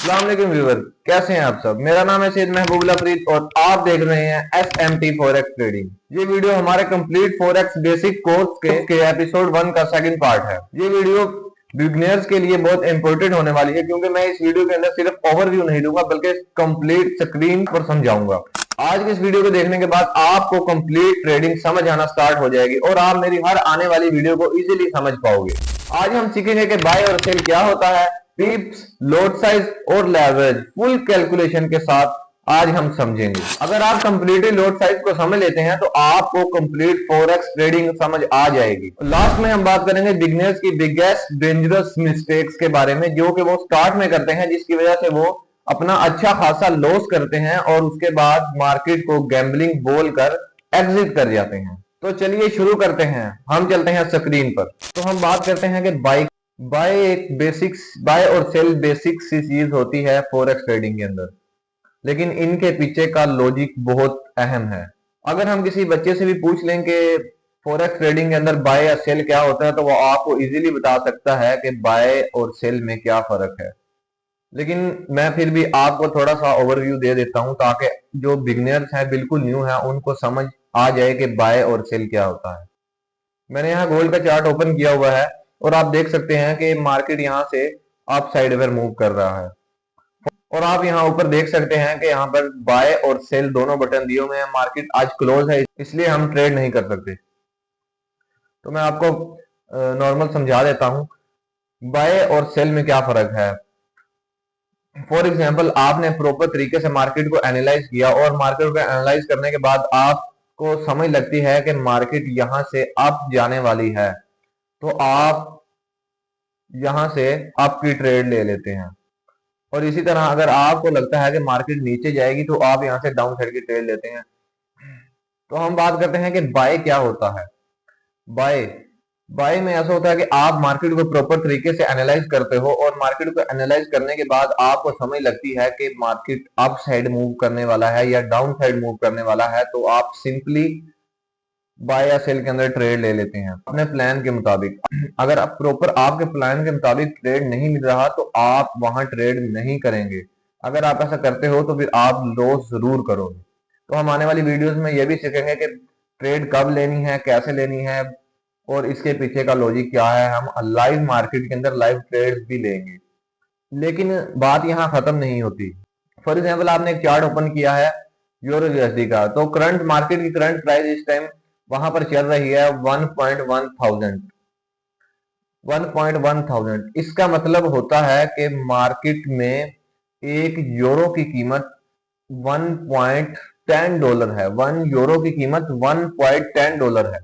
अस्सलाम वालेकुम व्यूअर, कैसे हैं आप सब। मेरा नाम है सैयद महबूबुल्लाह फरीद और आप देख रहे हैं SMT फॉरेक्स ट्रेडिंग। ये वीडियो हमारे कंप्लीट फॉरेक्स बेसिक कोर्स के एपिसोड 1 का सेकंड पार्ट है। ये वीडियो बिगिनर्स के लिए बहुत इंपॉर्टेंट होने वाली है, क्योंकि मैं इस वीडियो के अंदर सिर्फ ओवरव्यू नहीं दूंगा बल्कि कंप्लीट स्क्रीन पर समझाऊंगा। आज की इस वीडियो को देखने के बाद आपको कंप्लीट ट्रेडिंग समझ आना स्टार्ट हो जाएगी और आप मेरी हर आने वाली वीडियो को इजीली समझ पाओगे। आज हम सीखेंगे कि बाय और सेल क्या होता है, टिप्स, लॉट साइज और लेवरेज फुल कैलकुलेशन के साथ आज हम समझेंगे। अगर आप कंप्लीटली लॉट साइज को समझ लेते हैं तो आपको कंप्लीट फॉरेक्स ट्रेडिंग समझ आ जाएगी। लास्ट में हम बात करेंगे बिगिनर्स की बिगेस्ट डेंजरस मिस्टेक्स के बारे में, जो कि वो स्टार्ट में करते हैं, जिसकी वजह से वो अपना अच्छा खासा लॉस करते हैं और उसके बाद मार्केट को गैम्बलिंग बोलकर एग्जिट कर जाते हैं। तो चलिए शुरू करते हैं। हम चलते हैं स्क्रीन पर। तो हम बात करते हैं कि बाय और सेल बेसिक सी चीज होती है फॉरेक्स ट्रेडिंग के अंदर, लेकिन इनके पीछे का लॉजिक बहुत अहम है। अगर हम किसी बच्चे से भी पूछ लें कि फॉरेक्स ट्रेडिंग के अंदर बाय या सेल क्या होता है, तो वो आपको इजीली बता सकता है कि बाय और सेल में क्या फर्क है। लेकिन मैं फिर भी आपको थोड़ा सा ओवरव्यू दे देता हूं ताकि जो बिगिनर्स हैं, बिल्कुल न्यू है, उनको समझ आ जाए कि बाय और सेल क्या होता है। मैंने यहाँ गोल्ड का चार्ट ओपन किया हुआ है और आप देख सकते हैं कि मार्केट यहाँ से अप साइड पर मूव कर रहा है और आप यहाँ ऊपर देख सकते हैं कि यहाँ पर बाय और सेल दोनों बटन दिए हुए हैं। मार्केट आज क्लोज है, इसलिए हम ट्रेड नहीं कर सकते। तो मैं आपको नॉर्मल समझा देता हूँ बाय और सेल में क्या फर्क है। फॉर एग्जाम्पल, आपने प्रॉपर तरीके से मार्केट को एनालाइज किया और मार्केट को एनालाइज करने के बाद आपको समझ लगती है कि मार्केट यहां से अप जाने वाली है, तो आप यहां से अप की ट्रेड ले लेते हैं। और इसी तरह अगर आपको लगता है कि मार्केट नीचे जाएगी तो आप यहां से डाउन साइड की ट्रेड लेते हैं। तो हम बात करते हैं कि बाय क्या होता है। बाय बाय में ऐसा होता है कि आप मार्केट को प्रॉपर तरीके से एनालाइज करते हो और मार्केट को एनालाइज करने के बाद आपको समझ लगती है कि मार्केट अप साइड मूव करने वाला है या डाउन साइड मूव करने वाला है, तो आप सिंपली बाय या सेल के अंदर ट्रेड ले लेते हैं अपने प्लान के मुताबिक। अगर आप प्रॉपर आपके प्लान के मुताबिक ट्रेड नहीं मिल रहा तो आप वहां ट्रेड नहीं करेंगे। अगर आप ऐसा करते हो तो फिर आप लॉस जरूर करोगे। तो हम आने वाली वीडियोस में ये भी सीखेंगे कि ट्रेड कब लेनी है, कैसे लेनी है और इसके पीछे का लॉजिक क्या है। हम लाइव मार्केट के अंदर लाइव ट्रेड भी लेंगे, लेकिन बात यहाँ खत्म नहीं होती। फॉर एग्जाम्पल, आपने एक चार्ट ओपन किया है यूरो यूएसडी का, तो करंट मार्केट की करंट प्राइस इस टाइम वहां पर चल रही है 1.1 थाउजेंड। इसका मतलब होता है कि मार्केट में एक यूरो की कीमत $1.10 है। 1 यूरो की कीमत $1.10 है।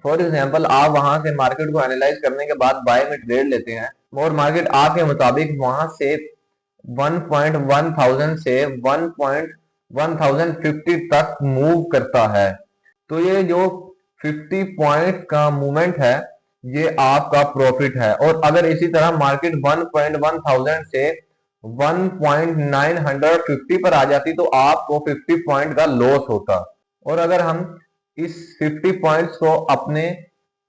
फॉर एग्जाम्पल, आप वहां से मार्केट को एनालाइज करने के बाद बाय में ट्रेड लेते हैं और मार्केट आपके मुताबिक वहां से 1.1000 से 1.1050 तक मूव करता है। तो ये जो 50 पॉइंट का मूवमेंट है, ये आपका प्रॉफिट है। और अगर इसी तरह मार्केट 1.1000 से 1.950 पर आ जाती तो आपको 50 पॉइंट का लॉस होता। और अगर हम इस 50 पॉइंट्स को अपने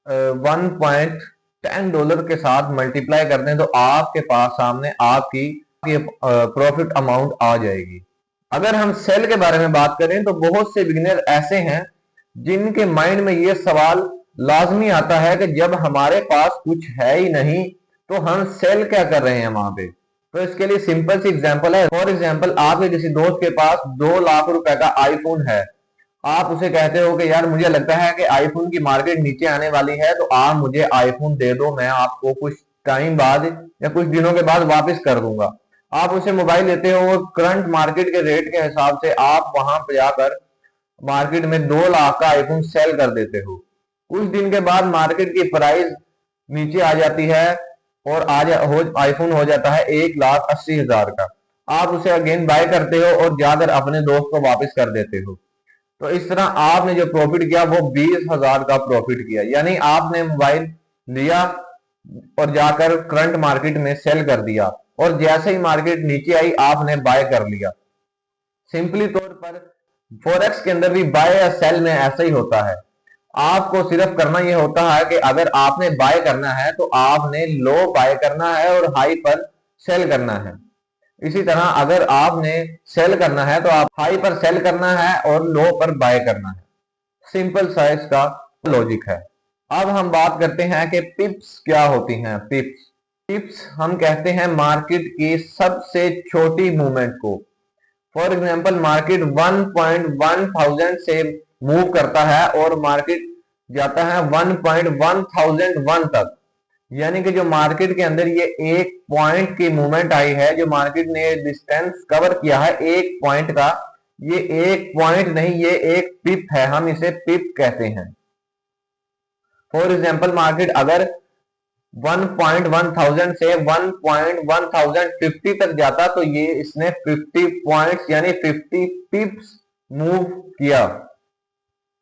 $1.10 के साथ मल्टीप्लाई करते हैं तो आपके पास सामने आपकी प्रॉफिट अमाउंट आ जाएगी। अगर हम सेल के बारे में बात करें तो बहुत से बिगिनर ऐसे हैं जिनके माइंड में ये सवाल लाजमी आता है कि जब हमारे पास कुछ है ही नहीं तो हम सेल क्या कर रहे हैं वहां पे। तो इसके लिए सिंपल सी एग्जांपल है। फॉर एग्जांपल, आपके किसी दोस्त के पास 2 लाख रुपए का आईफोन है। आप उसे कहते हो कि यार मुझे लगता है कि आईफोन की मार्केट नीचे आने वाली है, तो आप मुझे आईफोन दे दो, मैं आपको कुछ टाइम बाद या कुछ दिनों के बाद वापस कर दूंगा। आप उसे मोबाइल देते हो और करंट मार्केट के रेट के हिसाब से आप वहां पर जाकर मार्केट में 2 लाख का आईफोन सेल कर देते हो। कुछ दिन के बाद मार्केट की प्राइस नीचे आ जाती है और आईफोन हो जाता है 1,80,000 का। आप उसे अगेन बाय करते हो और जाकर अपने दोस्त को वापस कर देते हो। तो इस तरह आपने जो प्रॉफिट किया वो 20,000 का प्रॉफिट किया। यानी आपने मोबाइल लिया और जाकर करंट मार्केट में सेल कर दिया और जैसे ही मार्केट नीचे आई आपने बाय कर लिया। सिंपली तौर पर फॉरेक्स के अंदर भी बाय या सेल में ऐसा ही होता है। आपको सिर्फ करना यह होता है कि अगर आपने बाय करना है तो आपने लो बाय करना है और हाई पर सेल करना है। इसी तरह अगर आपने सेल करना है तो आप हाई पर सेल करना है और लो पर बाय करना है। सिंपल सा इसका लॉजिक है। अब हम बात करते हैं कि पिप्स क्या होती हैं। पिप्स पिप्स हम कहते हैं मार्केट की सबसे छोटी मूवमेंट को। फॉर एग्जांपल मार्केट 1.1 से मूव करता है और मार्केट जाता है 1.1001 तक, यानी कि जो मार्केट के अंदर ये एक पॉइंट की मूवमेंट आई है, जो मार्केट ने डिस्टेंस कवर किया है एक पॉइंट का, ये एक पॉइंट नहीं, ये एक पिप है, हम इसे पिप कहते हैं। फॉर एग्जांपल मार्केट अगर 1.1000 से 1.1050 तक जाता तो ये इसने 50 पॉइंट्स यानी 50 पिप्स मूव किया,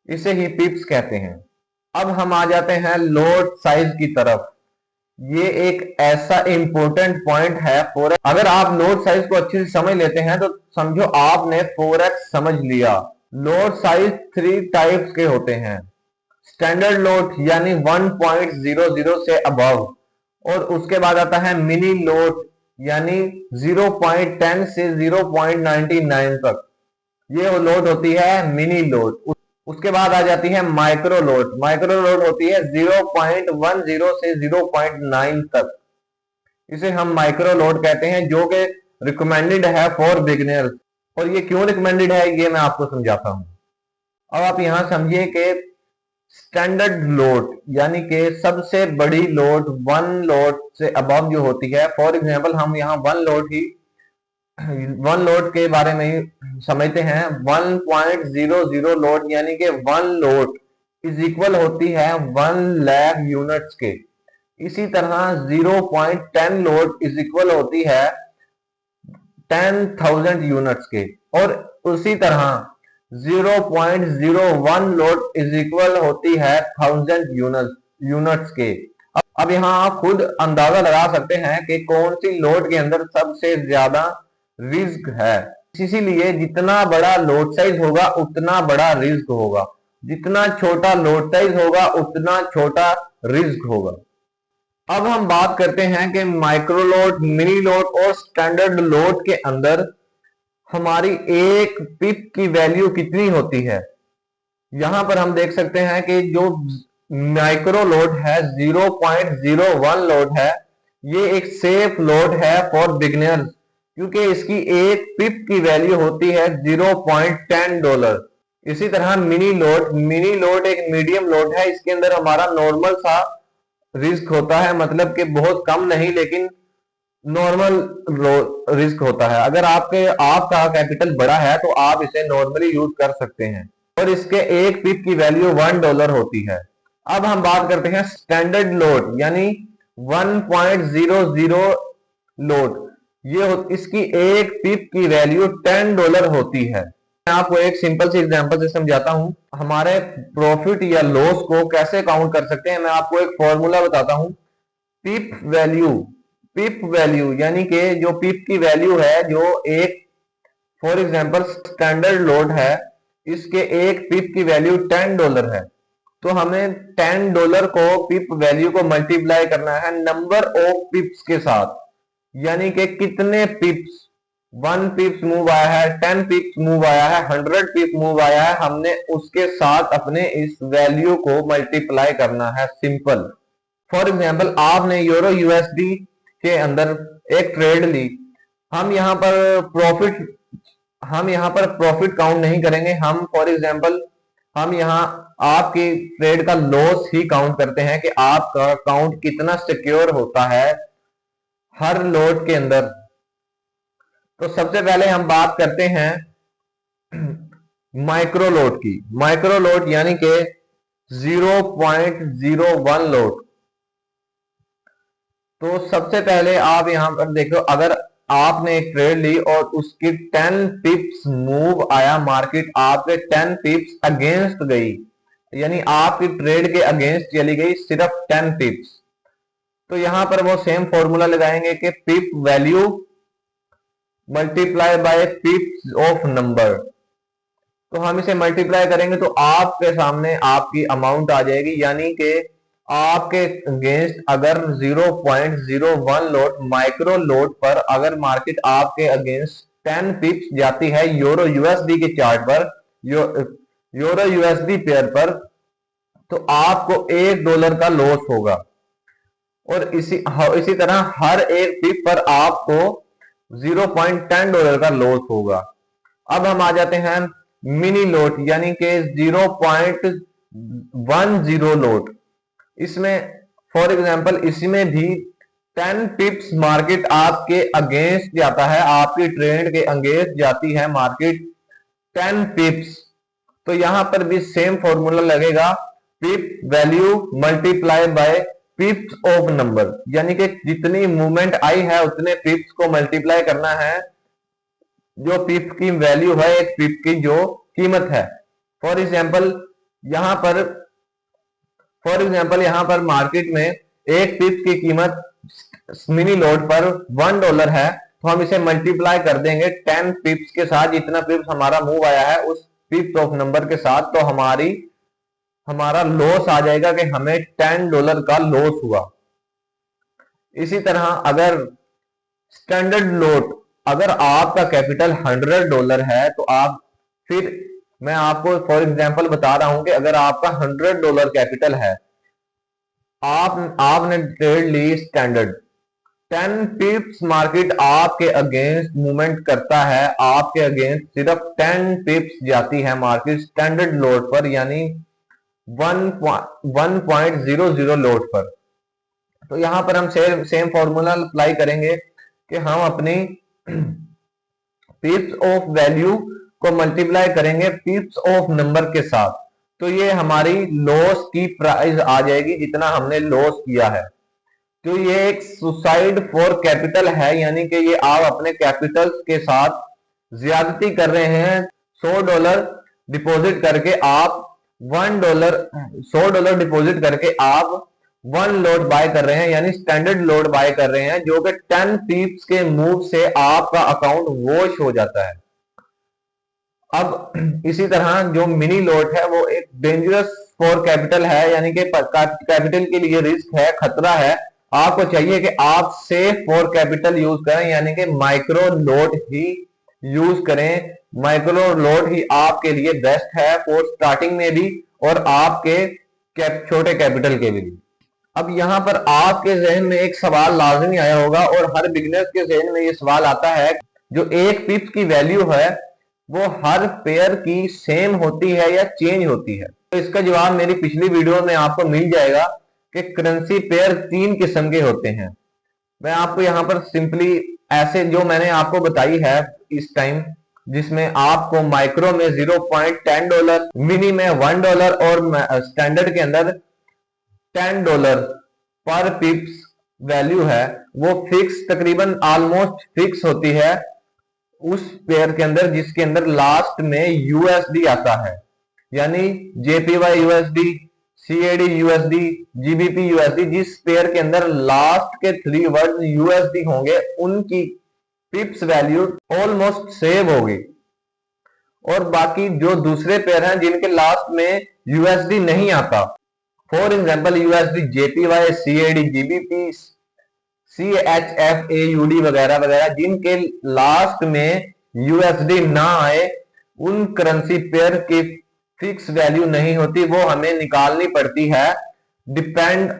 इसे ही पिप्स कहते हैं। अब हम आ जाते हैं लॉट साइज की तरफ। ये एक ऐसा इंपॉर्टेंट पॉइंट है फॉरेक्स। अगर आप लॉट साइज को अच्छे से समझ लेते हैं तो समझो आपने फॉरेक्स समझ लिया। लॉट साइज 3 टाइप्स के होते हैं। स्टैंडर्ड लॉट यानी 1.00 से अबव, और उसके बाद आता है मिनी लॉट यानी 0.10 से 0.99 तक, ये लॉट होती है मिनी लॉट। उसके बाद आ जाती है माइक्रो लॉट। माइक्रो लॉट होती है 0.10 से 0.9 तक, इसे हम माइक्रो लॉट कहते हैं, जो कि रिकमेंडेड है फॉर बिगिनर्स। और ये क्यों रिकमेंडेड है ये मैं आपको समझाता हूं। अब आप यहां समझिए कि स्टैंडर्ड लोड यानी कि सबसे बड़ी लोड 1 लोड से अबव जो होती है, फॉर एग्जांपल हम यहाँ 1 लोड के बारे में ही समझते हैं। 1.00 लोड यानी कि 1 लोड इज इक्वल होती है 1 लाख यूनिट्स के। इसी तरह 0.10 लोड इज इक्वल होती है 10,000 यूनिट्स के, और उसी तरह 0.01 लोड इज इक्वल होती है 1000 यूनिट्स के। अब यहाँ आप खुद अंदाजा लगा सकते हैं कि कौन सी लोड के अंदर सबसे ज्यादा रिस्क है। इसीलिए जितना बड़ा लोड साइज होगा उतना बड़ा रिस्क होगा, जितना छोटा लोड साइज होगा उतना छोटा रिस्क होगा। अब हम बात करते हैं कि माइक्रो लोड, मिनी लोड और स्टैंडर्ड लोड के अंदर हमारी एक पिप की वैल्यू कितनी होती है। यहां पर हम देख सकते हैं कि जो माइक्रो लोड है 0.01 लोड है, ये एक सेफ लोड है फॉर बिगिनर्स, क्योंकि इसकी एक पिप की वैल्यू होती है $0.10। इसी तरह मिनी लोड एक मीडियम लोड है, इसके अंदर हमारा नॉर्मल सा रिस्क होता है, मतलब कि बहुत कम नहीं लेकिन नॉर्मल रिस्क होता है। अगर आपका कैपिटल बड़ा है तो आप इसे नॉर्मली यूज कर सकते हैं, और इसके एक पिप की वैल्यू $1 होती है। अब हम बात करते हैं स्टैंडर्ड लोड यानी 1.00 लोड, इसकी एक पिप की वैल्यू $10 होती है। मैं आपको एक सिंपल सी एग्जांपल से समझाता हूं। हमारे प्रॉफिट या लॉस को कैसे काउंट कर सकते हैं, मैं आपको एक फॉर्मूला बताता हूं। पिप वैल्यू यानी कि जो पिप की वैल्यू है, जो एक फॉर एग्जांपल स्टैंडर्ड लोड है, इसके एक पिप की वैल्यू $10 है, तो हमें $10 को पिप वैल्यू को मल्टीप्लाई करना है नंबर ऑफ पिप्स के साथ, यानी कि कितने पिप्स, 1 पिप्स मूव आया है, 10 पिप्स मूव आया है, 100 पिप मूव आया है, हमने उसके साथ अपने इस वैल्यू को मल्टीप्लाई करना है। सिंपल। फॉर एग्जांपल आपने यूरो यूएसडी के अंदर एक ट्रेड ली, हम यहाँ पर प्रॉफिट काउंट नहीं करेंगे। हम फॉर एग्जांपल हम यहाँ आपकी ट्रेड का लॉस ही काउंट करते हैं कि आपका अकाउंट कितना सिक्योर होता है हर लोड के अंदर। तो सबसे पहले हम बात करते हैं माइक्रो लोड की। माइक्रो लोड यानी कि 0.01 लोड। तो सबसे पहले आप यहां पर देखो, अगर आपने एक ट्रेड ली और उसकी 10 पिप्स मूव आया, मार्केट आपके 10 पिप्स अगेंस्ट गई, यानी आपकी ट्रेड के अगेंस्ट चली गई सिर्फ 10 पिप्स, तो यहां पर वो सेम फॉर्मूला लगाएंगे कि pip value multiply by pips of number. तो हम इसे मल्टीप्लाई करेंगे तो आपके सामने आपकी अमाउंट आ जाएगी, यानी कि आपके अगेंस्ट अगर 0.01 लॉट माइक्रो लॉट पर अगर मार्केट आपके अगेंस्ट 10 पिप्स जाती है यूरो यूएसडी के चार्ट पर, यूरो यूएसडी पेयर पर, तो आपको $1 का लॉस होगा। और इसी तरह हर एक पिप पर आपको $0.10 का लॉस होगा। अब हम आ जाते हैं मिनी लॉट यानी कि 0.10 लॉट। इसमें फॉर एग्जांपल इसमें भी 10 पिप्स मार्केट आपके अगेंस्ट जाता है, आपकी ट्रेंड के अगेंस्ट जाती है मार्केट 10 पिप्स, तो यहां पर भी सेम फॉर्मूला लगेगा, pip value multiply by pips of number, यानी कि जितनी मूवमेंट आई है उतने पिप्स को मल्टीप्लाई करना है, जो पिप की वैल्यू है एक पिप की जो कीमत है। फॉर एग्जांपल यहां पर मार्केट में एक पिप की कीमत मिनी लॉट पर $1 है, तो हम इसे मल्टीप्लाई कर देंगे 10 पिप्स के साथ, जितना पिप्स हमारा मूव आया है उस पिप्स ऑफ नंबर के साथ, तो हमारा लॉस आ जाएगा कि हमें $10 का लॉस हुआ। इसी तरह अगर स्टैंडर्ड लॉट, अगर आपका कैपिटल $100 है, तो फिर मैं आपको फॉर एग्जांपल बता रहा हूं कि अगर आपका $100 कैपिटल है, आपने ट्रेड ली स्टैंडर्ड, 10 पिप्स मार्केट आपके अगेंस्ट मूवमेंट करता है, आपके अगेंस्ट सिर्फ 10 पिप्स जाती है मार्केट स्टैंडर्ड लॉट पर, यानी 1.00 लॉट पर, तो यहां पर हम सेम फॉर्मूला अप्लाई करेंगे कि हम अपनी पिप्स ऑफ वैल्यू को मल्टीप्लाई करेंगे पिप्स ऑफ नंबर के साथ, तो ये हमारी लॉस की प्राइस आ जाएगी जितना हमने लॉस किया है। तो ये एक सुसाइड फॉर कैपिटल है, यानी कि ये आप अपने कैपिटल के साथ ज्यादती कर रहे हैं। $100 डिपॉजिट करके आप $100 डिपॉजिट करके आप 1 लॉट बाय कर रहे हैं, यानी स्टैंडर्ड लॉट बाय कर रहे हैं, जो कि 10 पिप्स के मूव से आपका अकाउंट वॉश हो जाता है। अब इसी तरह जो मिनी लॉट है वो एक डेंजरस फॉर कैपिटल है, यानी कि कैपिटल के लिए रिस्क है, खतरा है। आपको चाहिए कि आप सेफ फॉर कैपिटल यूज करें, यानी कि माइक्रो लॉट ही यूज करें। माइक्रो लॉट ही आपके लिए बेस्ट है फॉर स्टार्टिंग में भी और आपके छोटे कैपिटल के भी। अब यहां पर आपके जहन में एक सवाल लाजमी आया होगा और हर बिगिनर्स के जहन में ये सवाल आता है, जो एक पिप्स की वैल्यू है वो हर पेयर की सेम होती है या चेंज होती है? तो इसका जवाब मेरी पिछली वीडियो में आपको मिल जाएगा कि करेंसी पेयर 3 किस्म के होते हैं। मैं आपको यहाँ पर सिंपली ऐसे जो मैंने आपको बताई है इस टाइम, जिसमें आपको माइक्रो में $0.10, मिनी में $1 और स्टैंडर्ड के अंदर $10 पर पिप्स वैल्यू है, वो फिक्स तकरीबन ऑलमोस्ट फिक्स होती है उस पेयर के अंदर जिसके अंदर लास्ट में यूएसडी आता है, यानी JPY USD, CAD USD, GBP USD, जिस पेयर के अंदर लास्ट के 3 वर्ड USD होंगे उनकी पिप्स वैल्यू ऑलमोस्ट सेम होगी। और बाकी जो दूसरे पेयर हैं जिनके लास्ट में USD नहीं आता, for example USD, JPY, CAD, GBP, CHF, AUD वगैरह वगैरह, जिनके लास्ट में USD ना आए, उन करेंसी पेयर की फिक्स वैल्यू नहीं होती, वो हमें निकालनी पड़ती है डिपेंड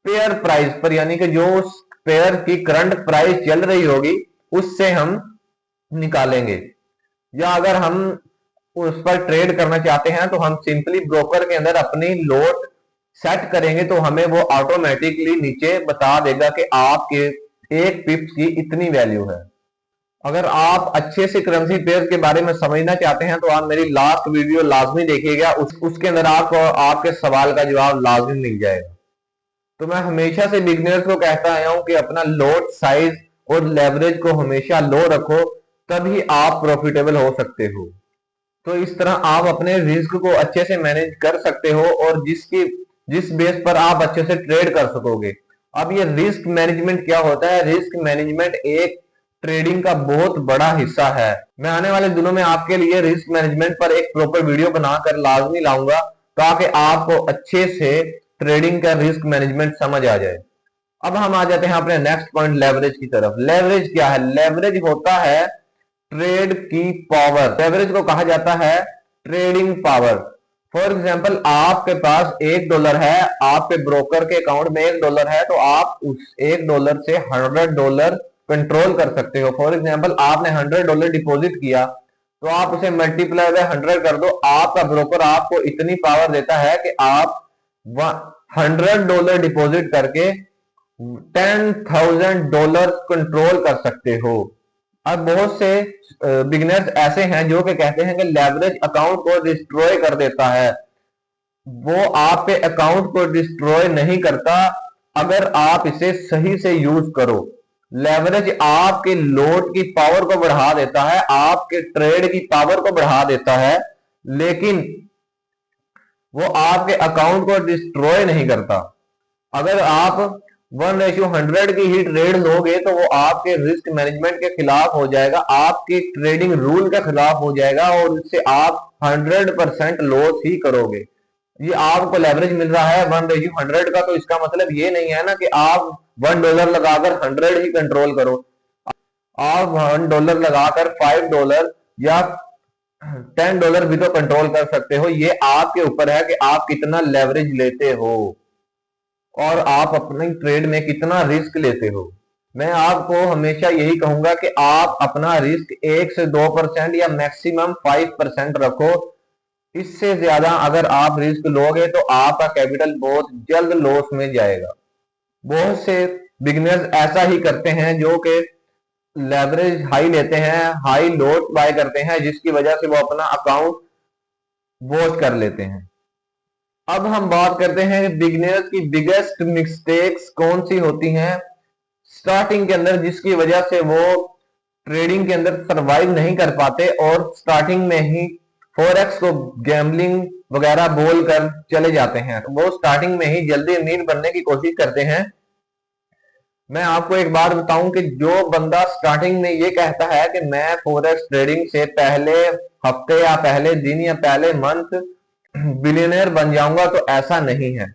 पेयर प्राइस पर, यानी कि जो उस पेयर की करंट प्राइस चल रही होगी उससे हम निकालेंगे। या अगर हम उस पर ट्रेड करना चाहते हैं तो हम सिंपली ब्रोकर के अंदर अपनी लॉट सेट करेंगे, तो हमें वो ऑटोमेटिकली नीचे बता देगा कि आपके एक पिप्स की इतनी वैल्यू है। अगर आप अच्छे से करेंसी पेयर के बारे में समझना चाहते हैं तो आप मेरी लास्ट वीडियो लाजमी देखिएगा, उसके अंदर आपको आपके सवाल का जवाब लाजमी मिल जाएगा। तो मैं हमेशा से बिगिनर्स को कहता आया हूं कि अपना लॉट साइज और लेवरेज को हमेशा लो रखो, तभी आप प्रॉफिटेबल हो सकते हो। तो इस तरह आप अपने रिस्क को अच्छे से मैनेज कर सकते हो और जिस बेस पर आप अच्छे से ट्रेड कर सकोगे। अब ये रिस्क मैनेजमेंट क्या होता है? रिस्क मैनेजमेंट एक ट्रेडिंग का बहुत बड़ा हिस्सा है। मैं आने वाले दिनों में आपके लिए रिस्क मैनेजमेंट पर एक प्रॉपर वीडियो बनाकर लाजमी लाऊंगा, ताकि आपको अच्छे से ट्रेडिंग का रिस्क मैनेजमेंट समझ आ जाए। अब हम आ जाते हैं अपने नेक्स्ट पॉइंट लेवरेज की तरफ। लेवरेज क्या है? लेवरेज होता है ट्रेड की पावर। लेवरेज को कहा जाता है ट्रेडिंग पावर। फॉर एग्जाम्पल, आपके पास $1 है, आपके ब्रोकर के अकाउंट में $1 है, तो आप उस $1 से $100 कंट्रोल कर सकते हो। फॉर एग्जाम्पल, आपने $100 डिपॉजिट किया, तो आप उसे मल्टीप्लाई बाय 100 कर दो। आपका ब्रोकर आपको इतनी पावर देता है कि आप $100 डिपॉजिट करके $10,000 कंट्रोल कर सकते हो। अब बहुत से बिगिनर्स ऐसे हैं जो कि कहते हैं कि लेवरेज अकाउंट को डिस्ट्रॉय कर देता है। वो आपके अकाउंट को डिस्ट्रॉय नहीं करता अगर आप इसे सही से यूज करो। लेवरेज आपके लोड की पावर को बढ़ा देता है, आपके ट्रेड की पावर को बढ़ा देता है, लेकिन वो आपके अकाउंट को डिस्ट्रॉय नहीं करता। अगर आप 1:100 की ही ट्रेड लोगे तो वो आपके रिस्क मैनेजमेंट के खिलाफ हो जाएगा, आपके ट्रेडिंग रूल के खिलाफ हो जाएगा, और इससे आप 100% लॉस ही करोगे। ये आपको लेवरेज मिल रहा है 1:100 का, तो इसका मतलब ये नहीं है ना कि आप $1 लगाकर 100 ही कंट्रोल करो। आप $1 लगाकर $5 या $10 भी तो कंट्रोल कर सकते हो। ये आपके ऊपर है कि आप कितना लेवरेज लेते हो और आप अपनी ट्रेड में कितना रिस्क लेते हो। मैं आपको हमेशा यही कहूंगा कि आप अपना रिस्क 1 से 2% या मैक्सिमम 5% रखो। इससे ज्यादा अगर आप रिस्क लोगे तो आपका कैपिटल बहुत जल्द लॉस में जाएगा। बहुत से बिगिनर्स ऐसा ही करते हैं जो कि लेवरेज हाई लेते हैं, हाई लॉट बाय करते हैं, जिसकी वजह से वो अपना अकाउंट वॉच कर लेते हैं। अब हम बात करते हैं बिगिनर्स की बिगेस्ट मिस्टेक्स कौन सी होती हैं स्टार्टिंग के अंदर, जिसकी वजह से वो ट्रेडिंग के अंदर सरवाइव नहीं कर पाते और स्टार्टिंग में ही फॉरेक्स को गैम्बलिंग वगैरह बोलकर चले जाते हैं। वो स्टार्टिंग में ही जल्दी अमीर बनने की कोशिश करते हैं। मैं आपको एक बात बताऊं कि जो बंदा स्टार्टिंग में ये कहता है कि मैं फॉरेक्स ट्रेडिंग से पहले हफ्ते या पहले दिन या पहले मंथ बिलियनर बन जाऊंगा, तो ऐसा नहीं है।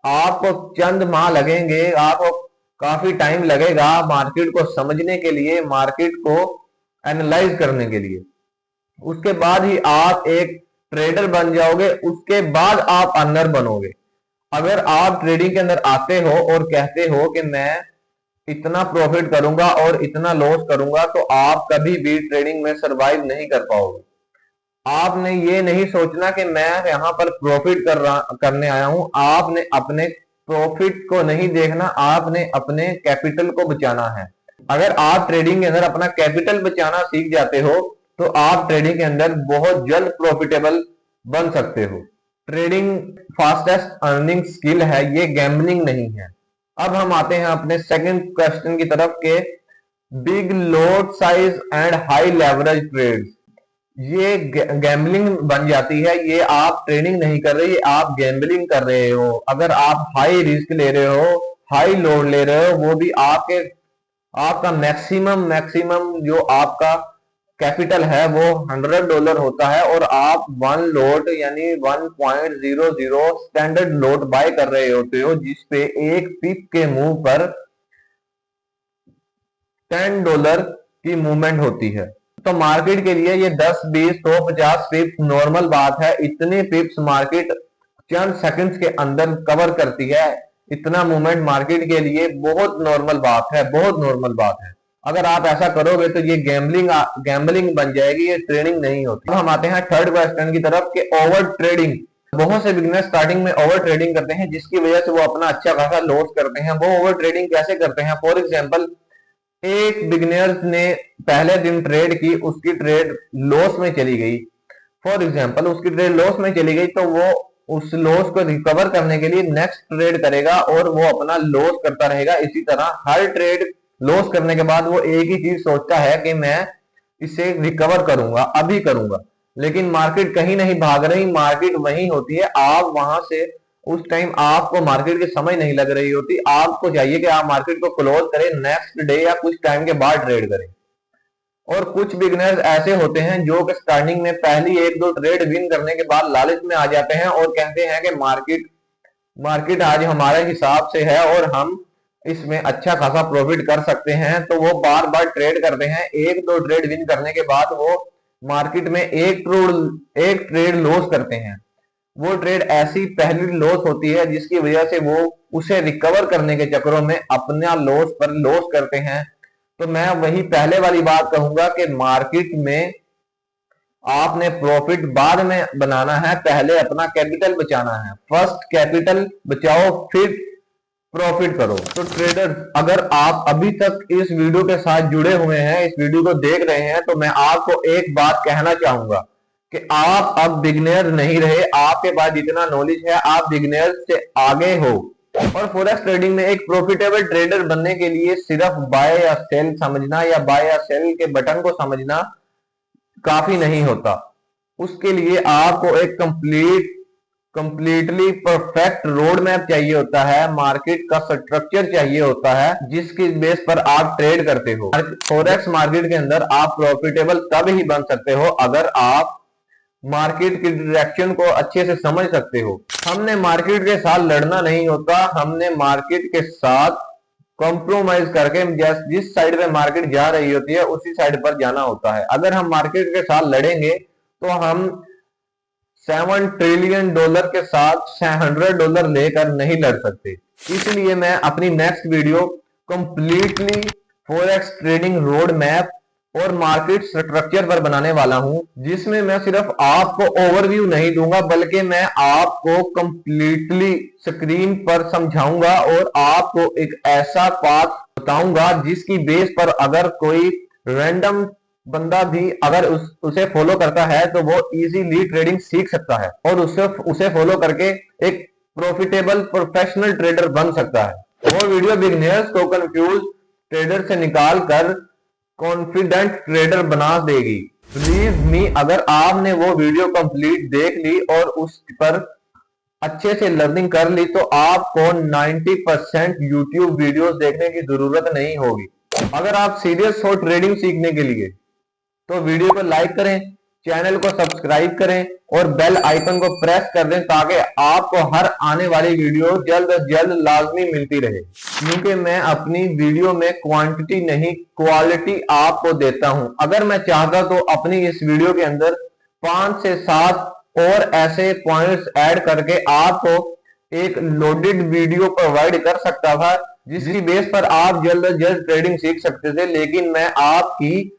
आपको चंद माह लगेंगे, आपको काफी टाइम लगेगा मार्केट को समझने के लिए, मार्केट को एनालाइज करने के लिए। उसके बाद ही आप एक ट्रेडर बन जाओगे, उसके बाद आप अर्नर बनोगे। अगर आप ट्रेडिंग के अंदर आते हो और कहते हो कि मैं इतना प्रॉफिट करूंगा और इतना लॉस करूंगा, तो आप कभी भी ट्रेडिंग में सरवाइव नहीं कर पाओगे। आपने ये नहीं सोचना कि मैं यहां पर प्रॉफिट करने आया हूं। आपने अपने प्रॉफिट को नहीं देखना, आपने अपने कैपिटल को बचाना है। अगर आप ट्रेडिंग के अंदर अपना कैपिटल बचाना सीख जाते हो तो आप ट्रेडिंग के अंदर बहुत जल्द प्रॉफिटेबल बन सकते हो। ट्रेडिंग फास्टेस्ट अर्निंग स्किल है, ये गैम्बलिंग नहीं है। अब हम आते हैं अपने सेकंड क्वेश्चन की तरफ के big lot size and high leverage trades. ये गैम्बलिंग बन जाती है। ये आप ट्रेडिंग नहीं कर रहे, ये आप गैम्बलिंग कर रहे हो। अगर आप हाई रिस्क ले रहे हो, हाई लोड ले रहे हो, वो भी आपका मैक्सिमम मैक्सिमम जो आपका कैपिटल है वो $100 होता है, और आप 1 लोट यानी 1.00 स्टैंडर्ड लोट बाय कर रहे होते हो, जिसपे एक पिप के मुंह पर $10 की मूवमेंट होती है। तो मार्केट के लिए ये 10, 20, 100, 50 पिप्स नॉर्मल बात है। इतने पिप्स मार्केट चंद सेकंड्स के अंदर कवर करती है। इतना मूवमेंट मार्केट के लिए बहुत नॉर्मल बात है, बहुत नॉर्मल बात है। अगर आप ऐसा करोगे तो ये गैम्बलिंग बन जाएगी, ये ट्रेडिंग नहीं होती। अब हम आते हैं थर्ड क्वेश्चन की तरफ कि ओवर ट्रेडिंग। बहुत से बिगिनर स्टार्टिंग में ओवर ट्रेडिंग करते हैं, जिसकी वजह से वो अपना अच्छा खासा लॉस करते हैं। वो ओवर ट्रेडिंग कैसे करते हैं? फॉर एग्जाम्पल, एक बिगिनर ने पहले दिन ट्रेड की, उसकी ट्रेड लॉस में चली गई। फॉर एग्जाम्पल, उसकी ट्रेड लॉस में चली गई, तो वो उस लॉस को रिकवर करने के लिए नेक्स्ट ट्रेड करेगा और वो अपना लॉस करता रहेगा। इसी तरह हर ट्रेड लॉस करने के बाद वो एक ही चीज सोचता है कि मैं इसे रिकवर करूंगा, अभी करूंगा। लेकिन मार्केट कहीं नहीं भाग रही, मार्केट वहीं होती है। आप वहां से उस टाइम आपको मार्केट की समझ नहीं लग रही होती। आपको चाहिए कि आप मार्केट को क्लोज करें नेक्स्ट डे या कुछ टाइम के बाद ट्रेड करें। और कुछ बिगिनर्स ऐसे होते हैं जो कि स्टार्टिंग में पहली 1-2 ट्रेड विन करने के बाद लालच में आ जाते हैं और कहते हैं कि मार्केट मार्केट आज हमारे हिसाब से है और हम इसमें अच्छा खासा प्रॉफिट कर सकते हैं, तो वो बार बार ट्रेड करते हैं। एक दो ट्रेड विन करने के बाद वो मार्केट में एक ट्रेड लॉस करते हैं। वो ट्रेड ऐसी पहली लॉस होती है जिसकी वजह से वो उसे रिकवर करने के चक्करों में अपना लॉस पर लॉस करते हैं। तो मैं वही पहले वाली बात कहूंगा कि मार्केट में आपने प्रॉफिट बाद में बनाना है, पहले अपना कैपिटल बचाना है। फर्स्ट कैपिटल बचाओ, फिर प्रॉफिट करो। तो ट्रेडर, अगर आप अभी तक इस वीडियो के साथ जुड़े हुए हैं, इस वीडियो को देख रहे हैं, तो मैं आपको एक बात कहना चाहूंगा कि आप अब बिगिनर नहीं रहे। आपके पास जितना नॉलेज है आप बिगिनर से आगे हो। और फॉरेक्स ट्रेडिंग में एक प्रॉफिटेबल ट्रेडर बनने के लिए सिर्फ बाय या सेल समझना या बाय या सेल के बटन को समझना काफी नहीं होता। उसके लिए आपको एक कंप्लीटली परफेक्ट रोड मैप चाहिए होता है, मार्केट का स्ट्रक्चर चाहिए होता है जिसकी बेस पर आप ट्रेड करते हो। फॉरेक्स मार्केट के अंदर आप प्रॉफिटेबल तब ही बन सकते हो अगर आप मार्केट की डायरेक्शन को अच्छे से समझ सकते हो। हमने मार्केट के साथ लड़ना नहीं होता, हमने मार्केट के साथ कॉम्प्रोमाइज करके जिस साइड पे मार्केट जा रही होती है उसी साइड पर जाना होता है। अगर हम मार्केट के साथ लड़ेंगे तो हम $7 ट्रिलियन के साथ $100 लेकर नहीं लड़ सकते। इसलिए मैं अपनी next video completely forex trading road map और मार्केट स्ट्रक्चर पर बनाने वाला हूं, जिसमें मैं सिर्फ आपको ओवरव्यू नहीं दूंगा बल्कि मैं आपको कंप्लीटली स्क्रीन पर समझाऊंगा और आपको एक ऐसा पाथ बताऊंगा जिसकी बेस पर अगर कोई रैंडम बंदा भी अगर उसे फॉलो करता है तो वो इजीली ट्रेडिंग सीख सकता है और उसे फॉलो करके एक प्रॉफिटेबल प्रोफेशनल ट्रेडर बन सकता है। वो वीडियो बिगिनर्स को कंफ्यूज ट्रेडर से निकाल कर कॉन्फिडेंट ट्रेडर बना देगी। बिलीव मी, अगर आपने वो वीडियो कंप्लीट देख ली और उस पर अच्छे से लर्निंग कर ली तो आपको 90% यूट्यूब वीडियोस देखने की जरूरत नहीं होगी। अगर आप सीरियस हो ट्रेडिंग सीखने के लिए तो वीडियो को लाइक करें, चैनल को सब्सक्राइब करें और बेल आइकन को प्रेस कर दें ताकि आपको हर आने वाली वीडियो जल्द से जल्द लाजमी मिलती रहे। क्योंकि मैं अपनी वीडियो में क्वांटिटी नहीं क्वालिटी आपको देता हूं। अगर मैं चाहता तो अपनी इस वीडियो के अंदर 5 से 7 और ऐसे पॉइंट्स ऐड करके आपको एक लोडेड वीडियो प्रोवाइड कर सकता था जिसकी बेस पर आप जल्द से जल्द ट्रेडिंग सीख सकते थे। लेकिन मैं आपकी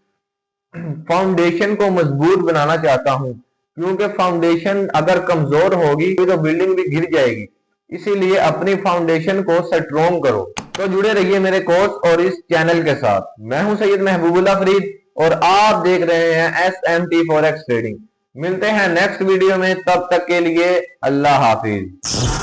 फाउंडेशन को मजबूत बनाना चाहता हूं, क्योंकि फाउंडेशन अगर कमजोर होगी तो बिल्डिंग भी गिर जाएगी। इसीलिए अपनी फाउंडेशन को स्ट्रॉन्ग करो। तो जुड़े रहिए मेरे कोर्स और इस चैनल के साथ। मैं हूं सैयद महबूबुल्लाह फरीद और आप देख रहे हैं SMT फॉरेक्स ट्रेडिंग। मिलते हैं नेक्स्ट वीडियो में, तब तक के लिए अल्लाह हाफिज।